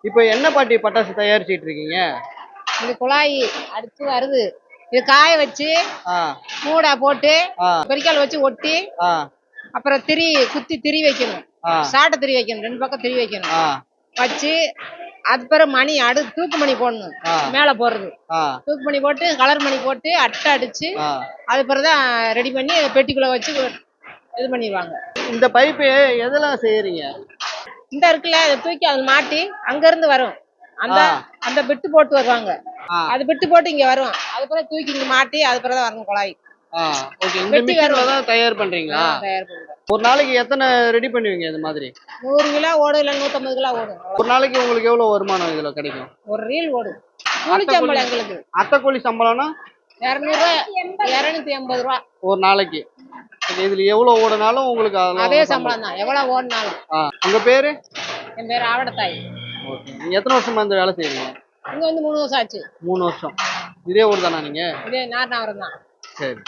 இப்போ என்ன பாட்டி பட்டாசு தயாரிச்சிட்டு இருக்கீங்க? இது குழாய் அடுத்து வருது. இது காய வச்சு ஆ மூடா போட்டு ஆ பெரிக்கால் வச்சு ஒட்டி ஆ அப்புறம் குத்தி திரி வைக்கணும். ஆ சாட்டை திரி வைக்கணும், 2 பக்கம் திரி வைக்கணும். ஆ வச்சு அது பிறகு மணி தூக்கு மணி போடணும். ஆ மேல போடுறது ஆ தூக்கு மணி போட்டு கலர் மணி போட்டு அட்டை அடிச்சு ஆ அது பிறகுதான் ரெடி பண்ணி பெட்டிக்குள்ள வச்சு இது பண்ணிடுவாங்க. இந்த பைப்பு எதெல்லாம் செய்யறீங்க? இந்த இருக்குல்ல, இதை தூக்கி அது மாட்டி அங்க இருந்து வரும். அந்த ஆ அந்த பிட்டு போட்டு வருவாங்க. ஆ அது பிட்டு போட்டு இங்க வரும். அது பிறகு தூக்கி இங்க மாட்டி அது பிறகு வரணும் குழாய். ஆ ஓகே. இந்த வெட்டி மிஷின்ல வரும். தான் தயார் பண்றீங்களா? தயார் பண்றோம். ஒரு நாளைக்கு எத்தனை ரெடி பண்ணுவீங்க இந்த மாதிரி? 100 கிலோ ஓடும், இல்ல 150 கிலோ ஓடும். ஒரு நாளைக்கு உங்களுக்கு எவ்வளவு வருமானம் இதுல கிடைக்கும்? ஒரு ரீல் ஓடும். கூலி சம்பளம் எங்களுக்கு அத்தை கூலி சம்பளம்னா 200 ரூபாய், 280 ரூபா. ஒரு நாளைக்கு. இதுல எவ்வளவு ஓடுனாலும் உங்களுக்கு அதே சம்பளம் தான், எவ்வளவு ஓடினாலும். உங்க பேரு? என் பேரு ஆவடத்தாய். ஓகே. நீங்க எத்தனை வருஷமா இந்த வேலை செய்றீங்க? இங்க வந்து 3 வருஷம் ஆச்சு. 3 வருஷம். இதே ஊர் தானா நீங்க? இதே நார்னாவரம் தான். சரி.